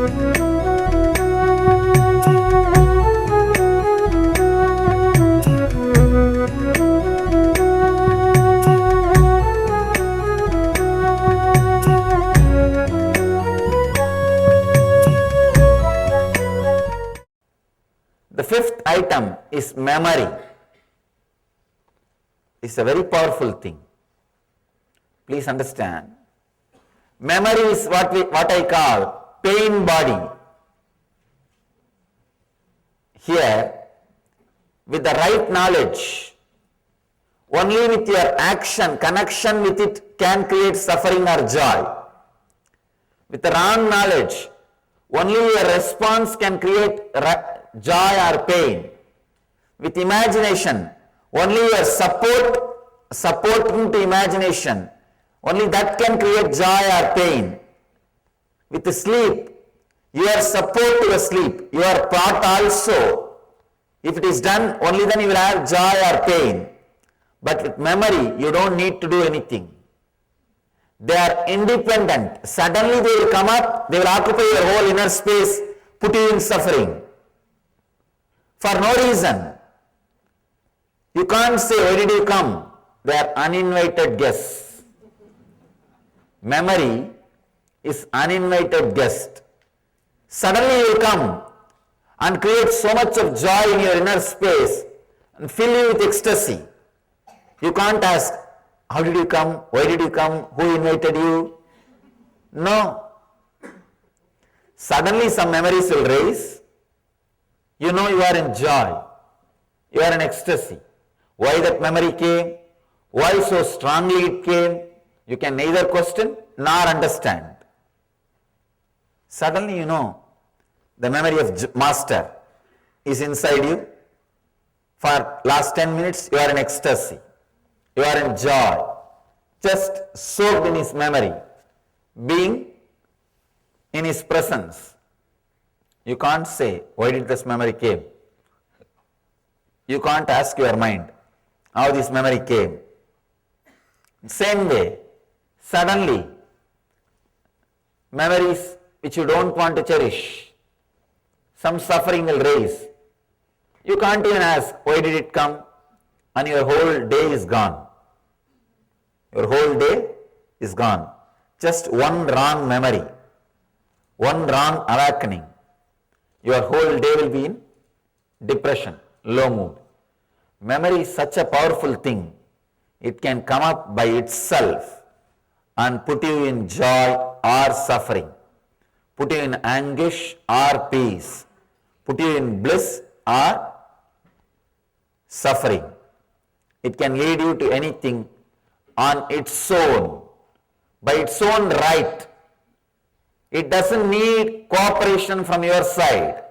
The fifth item is memory. It's a very powerful thing. Please understand. Memory is what I call pain body. Here, with the right knowledge, only with your action, connection with it can create suffering or joy. With the wrong knowledge, only your response can create joy or pain. With imagination, only your supporting to imagination, only that can create joy or pain. With the sleep, your support to your sleep, your thought also, if it is done, only then you will have joy or pain. But with memory, you don't need to do anything. They are independent. Suddenly they will come up, they will occupy your whole inner space, put you in suffering. For no reason. You can't say, why did you come? They are uninvited guests. Memory is uninvited guest. Suddenly you will come and create so much of joy in your inner space and fill you with ecstasy. You can't ask, how did you come? Why did you come? Who invited you? No. Suddenly some memories will raise. You know you are in joy. You are in ecstasy. Why that memory came? Why so strongly it came? You can neither question nor understand. Suddenly you know the memory of Master is inside you. For last 10 minutes you are in ecstasy. You are in joy. Just soaked in his memory. Being in his presence. You can't say, why did this memory came? You can't ask your mind how this memory came. Same way, suddenly, memories which you don't want to cherish, some suffering will raise. You can't even ask, why did it come? And your whole day is gone. Your whole day is gone. Just one wrong memory, one wrong awakening. Your whole day will be in depression, low mood. Memory is such a powerful thing. It can come up by itself and put you in joy or suffering, put you in anguish or peace, put you in bliss or suffering. It can lead you to anything on its own, by its own right. It doesn't need cooperation from your side.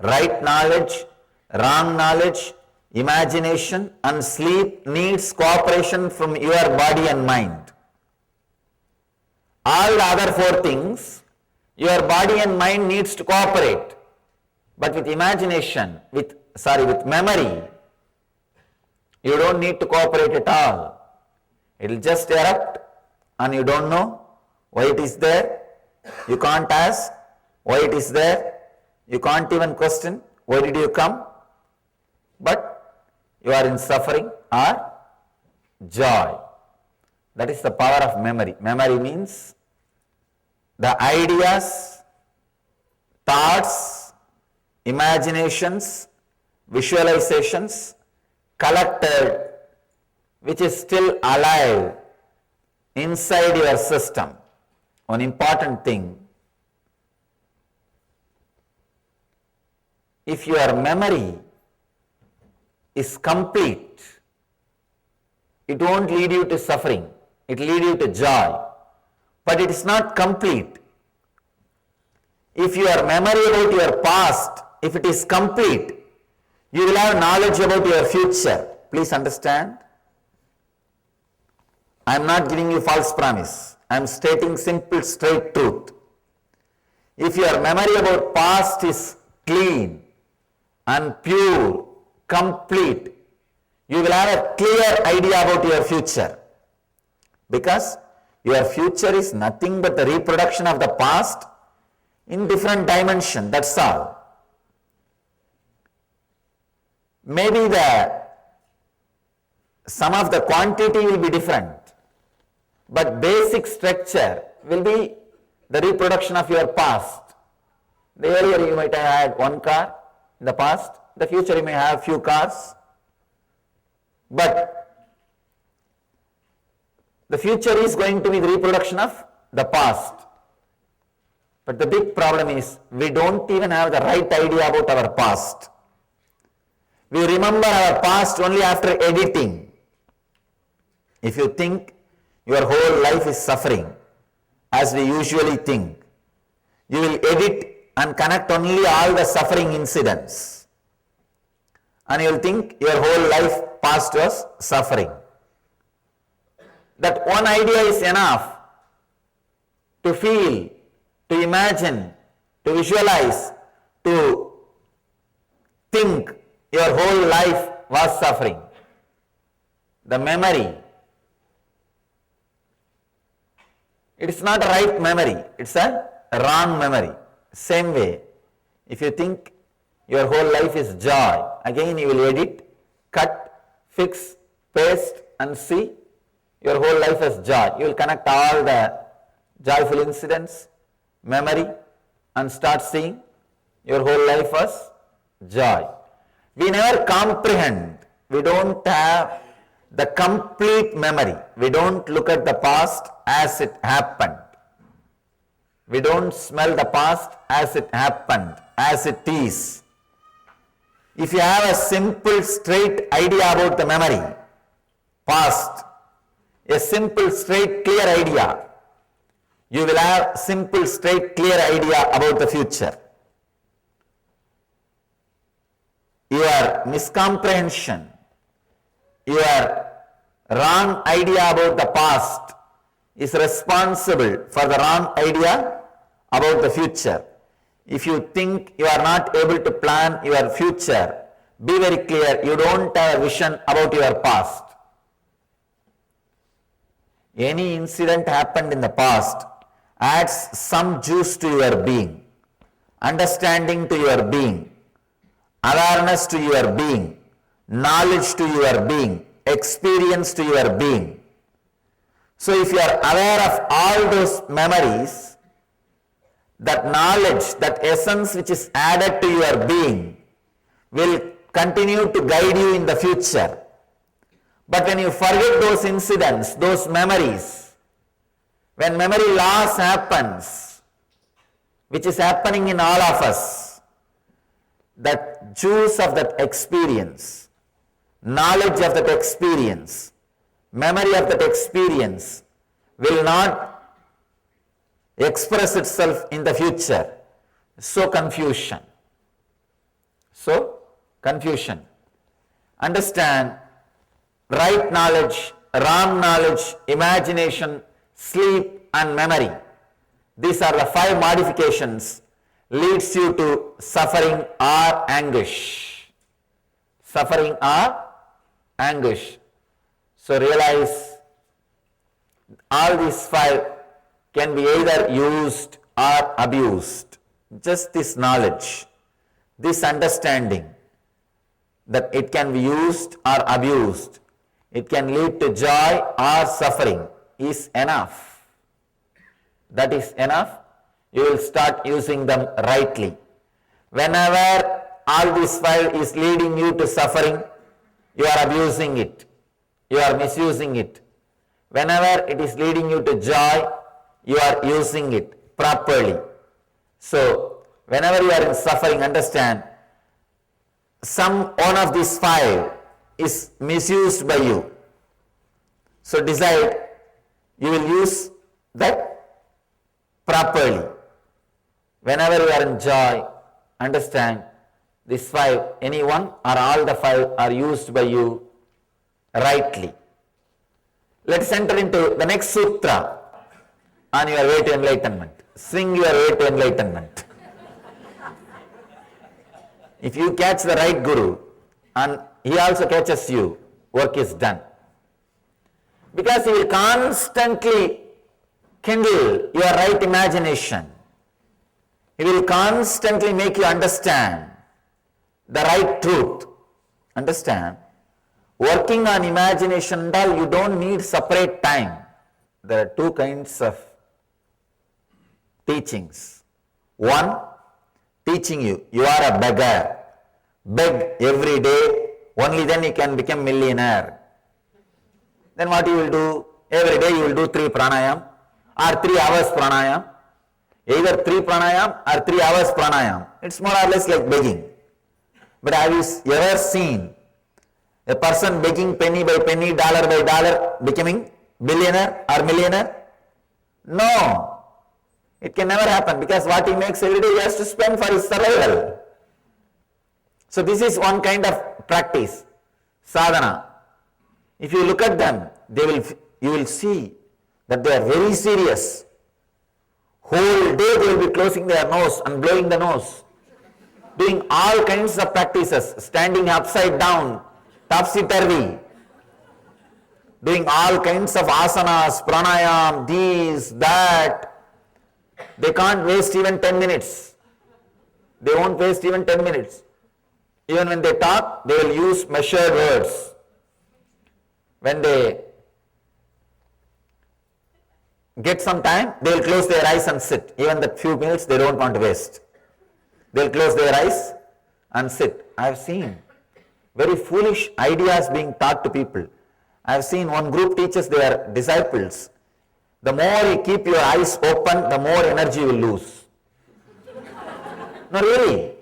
Right knowledge, wrong knowledge, imagination and sleep needs cooperation from your body and mind. All the other four things, your body and mind needs to cooperate. But with imagination, with memory, you don't need to cooperate at all. It will just erupt and you don't know why it is there. You can't ask why it is there. You can't even question why did you come. But you are in suffering or joy. That is the power of memory. Memory means the ideas, thoughts, imaginations, visualizations collected, which is still alive inside your system. One important thing, if your memory is complete, it won't lead you to suffering, it will lead you to joy. But it is not complete. If your memory about your past, if it is complete, you will have knowledge about your future. Please understand. I am not giving you false promise. I am stating simple, straight truth. If your memory about past is clean and pure, complete, you will have a clear idea about your future. Because your future is nothing but the reproduction of the past in different dimension, that's all. Maybe some of the quantity will be different, but basic structure will be the reproduction of your past. The earlier you might have had one car in the past, in the future you may have few cars, but the future is going to be the reproduction of the past. But the big problem is we don't even have the right idea about our past. We remember our past only after editing. If you think your whole life is suffering, as we usually think, you will edit and connect only all the suffering incidents. And you will think your whole life past was suffering. That one idea is enough to feel, to imagine, to visualize, to think your whole life was suffering. The memory, it is not a right memory, it's a wrong memory. Same way, if you think your whole life is joy, again you will edit, cut, fix, paste and see your whole life as joy. You will connect all the joyful incidents, memory, and start seeing your whole life as joy. We never comprehend, we don't have the complete memory. We don't look at the past as it happened. We don't smell the past as it happened, as it is. If you have a simple, straight idea about the memory, past, a simple, straight, clear idea, you will have simple, straight, clear idea about the future. Your miscomprehension, your wrong idea about the past is responsible for the wrong idea about the future. If you think you are not able to plan your future, be very clear, you don't have a vision about your past. Any incident happened in the past adds some juice to your being, understanding to your being, awareness to your being, knowledge to your being, experience to your being. So if you are aware of all those memories, that knowledge, that essence which is added to your being will continue to guide you in the future. But when you forget those incidents, those memories, when memory loss happens, which is happening in all of us, that juice of that experience, knowledge of that experience, memory of that experience will not express itself in the future. So confusion. Understand, right knowledge, wrong knowledge, imagination, sleep and memory. These are the 5 modifications leads you to suffering or anguish. Suffering or anguish. So realize all these 5 can be either used or abused. Just this knowledge, this understanding that it can be used or abused, it can lead to joy or suffering is enough. That is enough. You will start using them rightly. Whenever all this 5 is leading you to suffering, you are abusing it. You are misusing it. Whenever it is leading you to joy, you are using it properly. So, whenever you are in suffering, understand, one of these 5 is misused by you. So, decide you will use that properly. Whenever you are in joy, understand these 5, any one or all the 5 are used by you rightly. Let's enter into the next sutra on your way to enlightenment. Swing your way to enlightenment. If you catch the right guru and he also catches you, work is done. Because he will constantly kindle your right imagination. He will constantly make you understand the right truth. Understand? Working on imagination and all, you don't need separate time. There are two kinds of teachings. One, teaching you, you are a beggar. Beg every day, only then you can become millionaire. Then what you will do? Every day you will do 3 pranayam or 3 hours pranayam. Either 3 pranayam or 3 hours pranayam. It's more or less like begging. But have you ever seen a person begging penny by penny, dollar by dollar, becoming billionaire or millionaire? No. It can never happen, because what he makes every day he has to spend for his survival. So this is one kind of practice, sadhana. If you look at them, you will see that they are very serious. Whole day they will be closing their nose and blowing the nose, doing all kinds of practices, standing upside down, topsy-turvy, doing all kinds of asanas, pranayam, this, that. They can't waste even 10 minutes. They won't waste even 10 minutes. Even when they talk, they will use measured words. When they get some time, they will close their eyes and sit. Even that few minutes they don't want to waste. They will close their eyes and sit. I have seen very foolish ideas being taught to people. I have seen one group teaches their disciples, the more you keep your eyes open, the more energy you will lose. No, really.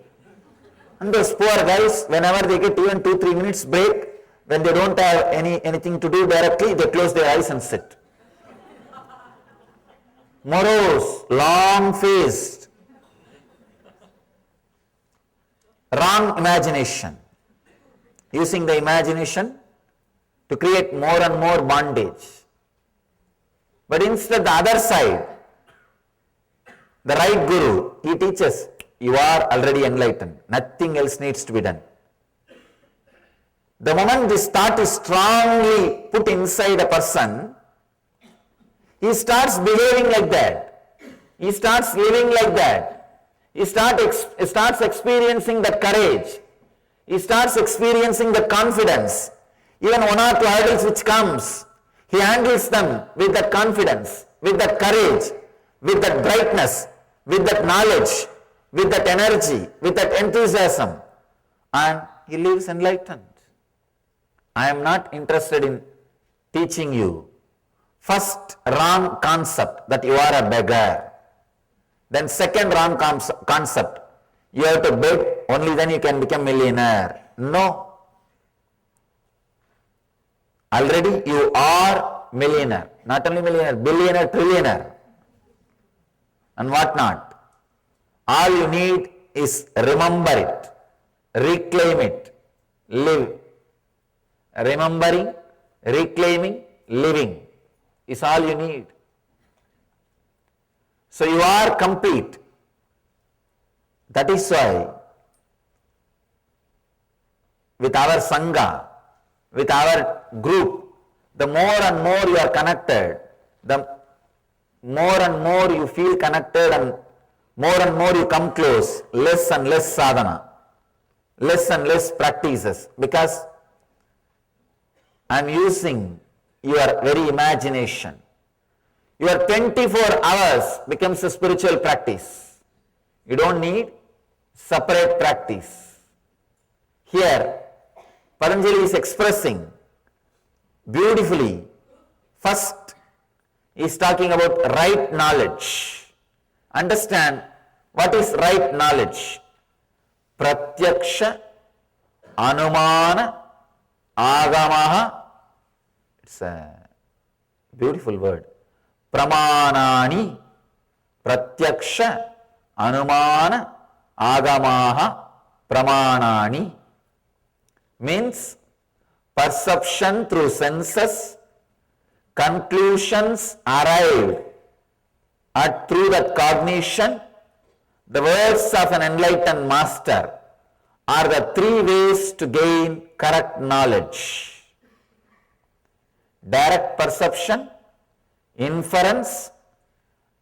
And those poor guys, whenever they get even 2-3 minutes break, when they don't have anything to do directly, they close their eyes and sit. Morose, long-faced, wrong imagination. Using the imagination to create more and more bondage. But instead, the other side, the right guru, he teaches, you are already enlightened. Nothing else needs to be done. The moment this thought is strongly put inside a person, he starts behaving like that. He starts living like that. He starts experiencing that courage. He starts experiencing the confidence. Even 1 or 2 hurdles which comes, he handles them with that confidence, with that courage, with that brightness, with that knowledge, with that energy, with that enthusiasm, and he lives enlightened. I am not interested in teaching you first wrong concept that you are a beggar. Then second wrong concept, you have to beg, only then you can become millionaire. No. Already you are millionaire. Not only millionaire, billionaire, trillionaire, and what not. All you need is remember it, reclaim it, live. Remembering, reclaiming, living is all you need. So you are complete. That is why with our Sangha, with our group, the more and more you are connected, the more and more you feel connected, and more you come close, less and less sadhana, less and less practices, because I am using your very imagination. Your 24 hours becomes a spiritual practice. You don't need separate practice. Here, Patanjali is expressing beautifully. First, he is talking about right knowledge. Understand what is right knowledge. Pratyaksha, Anumana, Agamaha. It's a beautiful word. Pramanani, Pratyaksha, Anumana, Agamaha, Pramanani. Means perception through senses, conclusions arrived at through that cognition. The words of an enlightened master are the 3 ways to gain correct knowledge: direct perception, inference,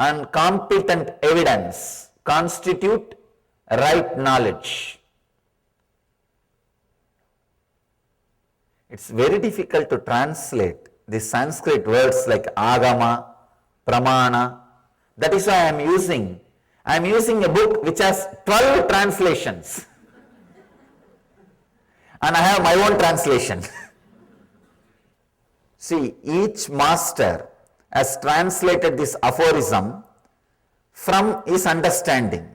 and competent evidence. constitute right knowledge. It's very difficult to translate these Sanskrit words like agama, pramana. That is why I am using a book which has 12 translations. And I have my own translation. See, each master has translated this aphorism from his understanding.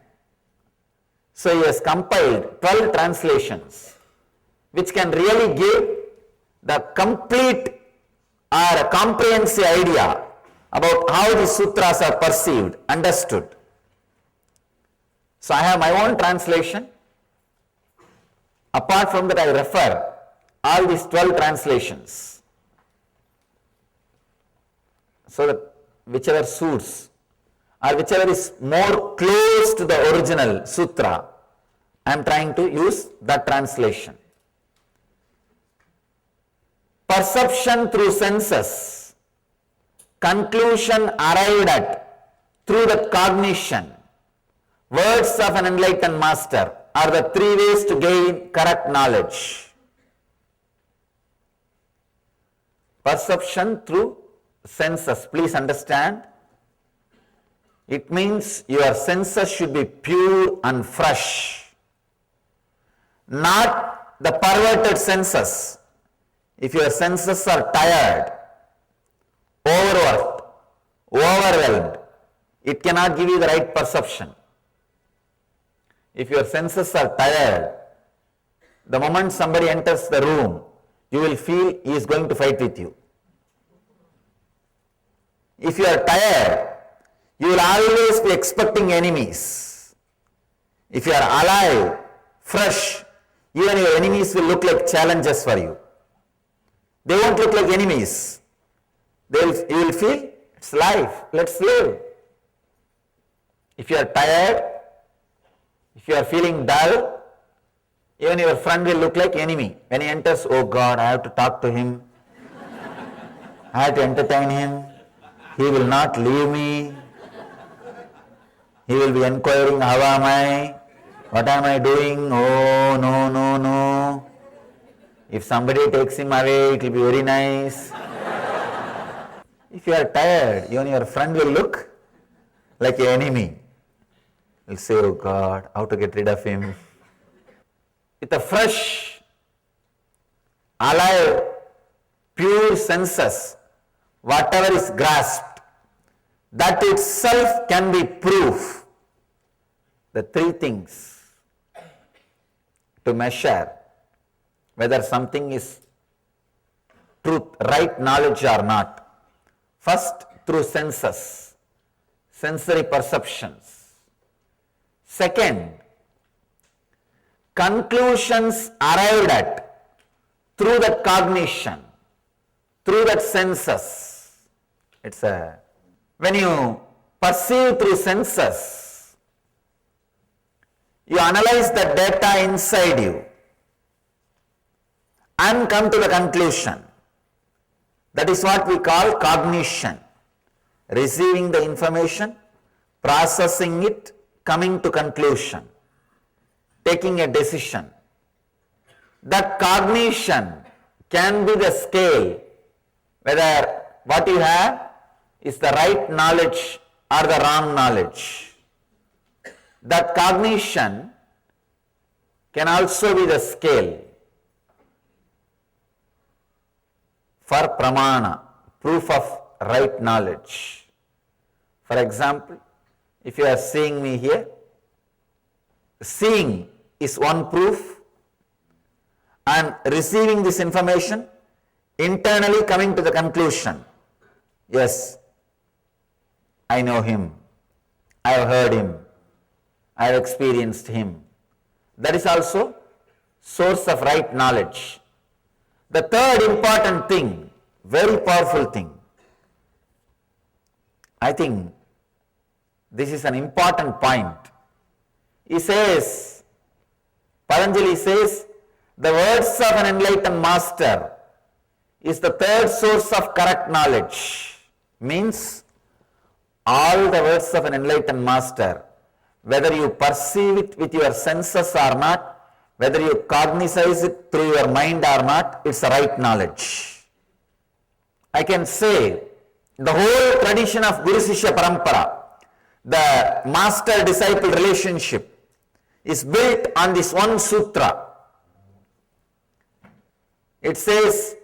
So he has compiled 12 translations which can really give the complete or a comprehensive idea about how the sutras are perceived, understood. So I have my own translation. Apart from that, I refer all these 12 translations. So that whichever suits or whichever is more close to the original sutra, I am trying to use that translation. Perception through senses, conclusion arrived at through the cognition, words of an enlightened master are the three ways to gain correct knowledge. Perception through senses, please understand, it means your senses should be pure and fresh, not the perverted senses. If your senses are tired, overworked, overwhelmed, it cannot give you the right perception. If your senses are tired, the moment somebody enters the room, you will feel he is going to fight with you. If you are tired, you will always be expecting enemies. If you are alive, fresh, even your enemies will look like challenges for you. They won't look like enemies. You will feel, it's life, let's live. If you are tired, if you are feeling dull, even your friend will look like enemy. When he enters, oh God, I have to talk to him. I have to entertain him. He will not leave me. He will be inquiring, how am I? What am I doing? Oh, no, no, no. If somebody takes him away, it will be very nice. If you are tired, even your friend will look like an enemy. He'll say, oh God, how to get rid of him. With a fresh, alive, pure senses, whatever is grasped, that itself can be proof. The three things to measure whether something is truth, right knowledge or not. First, through senses, sensory perceptions. Second, conclusions arrived at through that cognition, through that senses. When you perceive through senses, you analyze the data inside you and come to the conclusion. That is what we call cognition. Receiving the information, processing it, coming to conclusion, taking a decision. That cognition can be the scale whether what you have is the right knowledge or the wrong knowledge. That cognition can also be the scale for pramana, proof of right knowledge. For example, if you are seeing me here, seeing is one proof, and receiving this information, internally coming to the conclusion, yes, I know him, I have heard him, I have experienced him. That is also source of right knowledge. The third important thing, very powerful thing, I think this is an important point. He says, Patanjali says, the words of an enlightened master is the third source of correct knowledge. Means, all the words of an enlightened master, whether you perceive it with your senses or not, whether you cognize it through your mind or not, it's the right knowledge. I can say the whole tradition of Guru Sishya Parampara, the master-disciple relationship, is built on this one sutra. It says,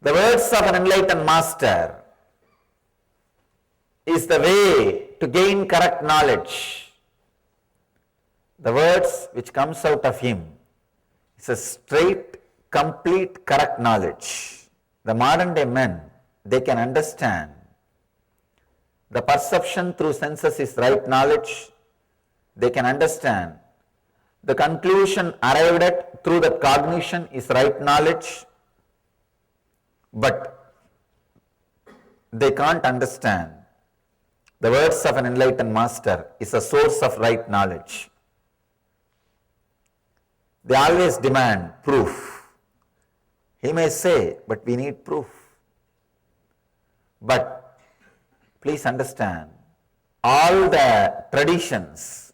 the words of an enlightened master is the way to gain correct knowledge. The words which comes out of him is a straight, complete, correct knowledge. The modern day men, they can understand the perception through senses is right knowledge. They can understand the conclusion arrived at through the cognition is right knowledge, but they can't understand the words of an enlightened master is a source of right knowledge. They always demand proof. He may say, but we need proof. But please understand, all the traditions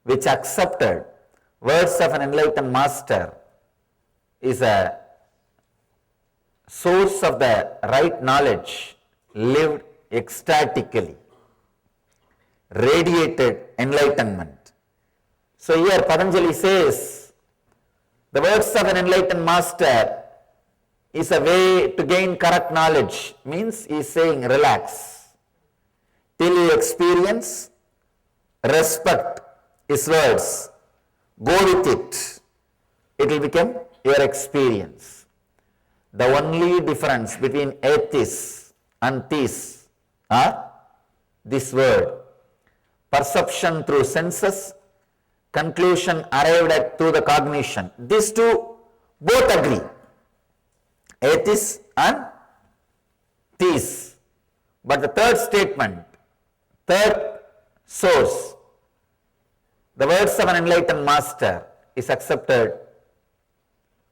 which accepted words of an enlightened master is a source of the right knowledge lived ecstatically, radiated enlightenment. So here Patanjali says, the words of an enlightened master is a way to gain correct knowledge. Means he is saying relax. Till you experience, respect his words, go with it. It will become your experience. The only difference between atheists and theists are this word. Perception through senses, conclusion arrived at through the cognition. These two both agree. Atheists and theists. But the third statement, third source, the words of an enlightened master is accepted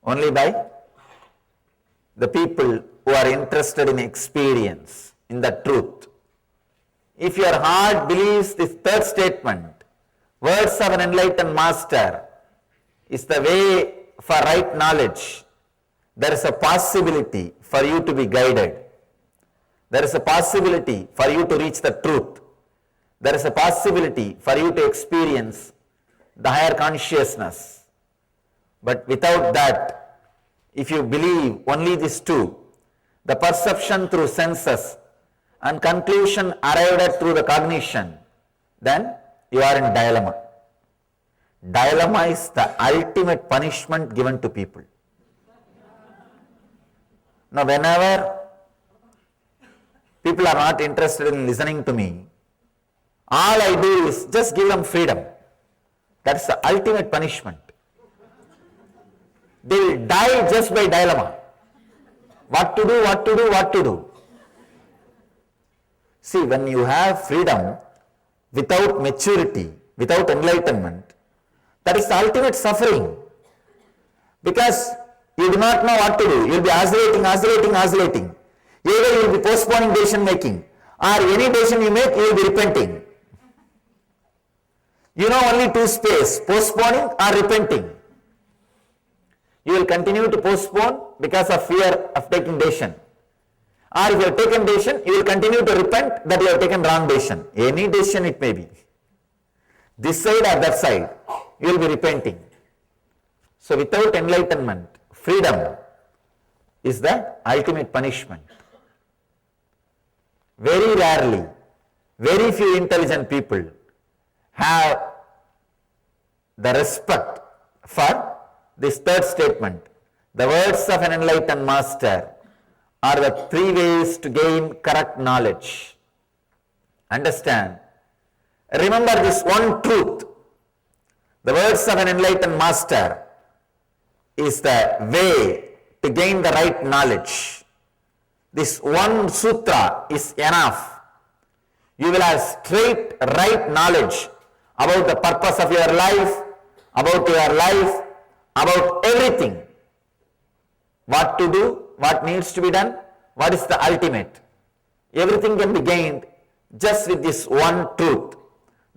only by the people who are interested in experience, in the truth. If your heart believes this third statement, words of an enlightened master is the way for right knowledge, there is a possibility for you to be guided. There is a possibility for you to reach the truth. There is a possibility for you to experience the higher consciousness. But without that, if you believe only these two, the perception through senses and conclusion arrived at through the cognition, then you are in dilemma. Dilemma is the ultimate punishment given to people. Now, whenever people are not interested in listening to me, all I do is just give them freedom. That's the ultimate punishment. They will die just by dilemma. What to do, what to do, what to do. See, when you have freedom without maturity, without enlightenment, that is the ultimate suffering. Because you do not know what to do. You will be oscillating. Either you will be postponing decision making, or any decision you make, you will be repenting. You know only two spaces, postponing or repenting. You will continue to postpone because of fear of taking decision. Or if you have taken decision, you will continue to repent that you have taken wrong decision. Any decision it may be. This side or that side, you will be repenting. So without enlightenment, freedom is the ultimate punishment. Very rarely, very few intelligent people have the respect for this third statement. The words of an enlightened master are the three ways to gain correct knowledge. Understand. Remember this one truth. The words of an enlightened master is the way to gain the right knowledge. This one sutra is enough. You will have straight right knowledge about the purpose of your life, about everything. What to do, what needs to be done, what is the ultimate. Everything can be gained just with this one truth.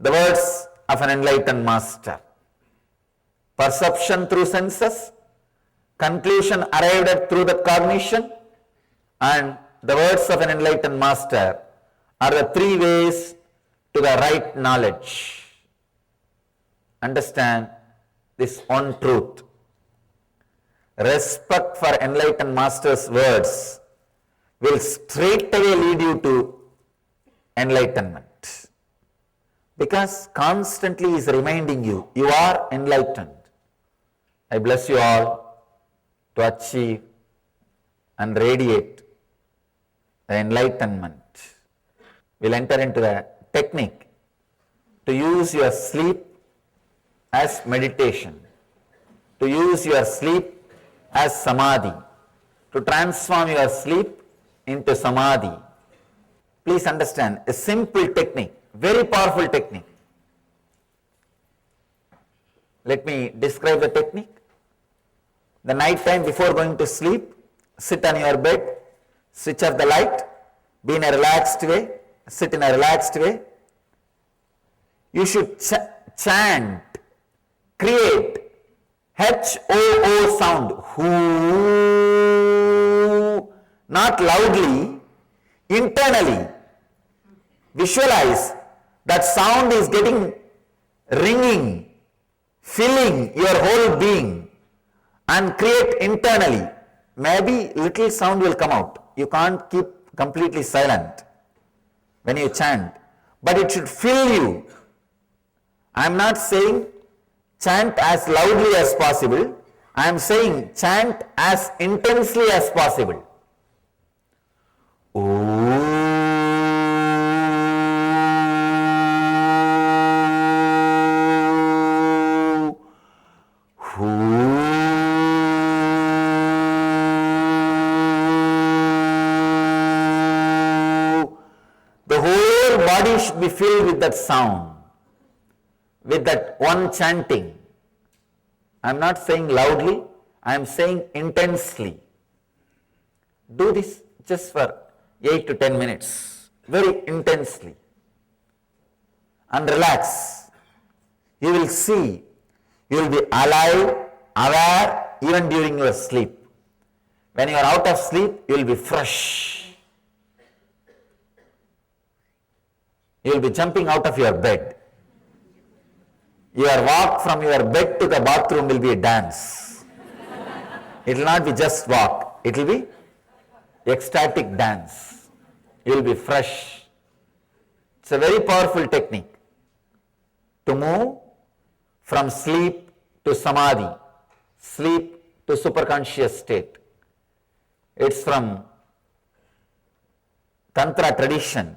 the words of an enlightened master. Perception through senses, conclusion arrived at through the cognition, and the words of an enlightened master are the three ways to the right knowledge. Understand this one truth. Respect for enlightened master's words will straightaway lead you to enlightenment. Because constantly he is reminding you, you are enlightened. I bless you all to achieve and radiate the enlightenment. We'll enter into the technique to use your sleep as meditation, to use your sleep as samadhi, to transform your sleep into samadhi. Please understand, a simple technique, very powerful technique. Let me describe the technique. The night time before going to sleep, sit on your bed, switch off the light, be in a relaxed way, sit in a relaxed way. You should chant, create H-O-O sound, whoo, not loudly, internally. Visualize that sound is getting ringing, filling your whole being, and create internally. Maybe little sound will come out. You can't keep completely silent when you chant, but it should fill you. I am not saying chant as loudly as possible. I am saying chant as intensely as possible. Ooh. The whole body should be filled with that sound, with that one chanting. I am not saying loudly, I am saying intensely. Do this just for 8 to 10 minutes, very intensely. And relax. You will see, you will be alive, aware, even during your sleep. When you are out of sleep, you will be fresh. You will be jumping out of your bed. Your walk from your bed to the bathroom will be a dance. It will not be just walk. It will be ecstatic dance. You will be fresh. It's a very powerful technique to move from sleep to samadhi, sleep to superconscious state. It's from Tantra tradition,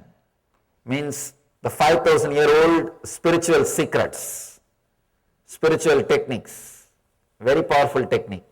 means the 5,000-year-old spiritual secrets, spiritual techniques, very powerful technique.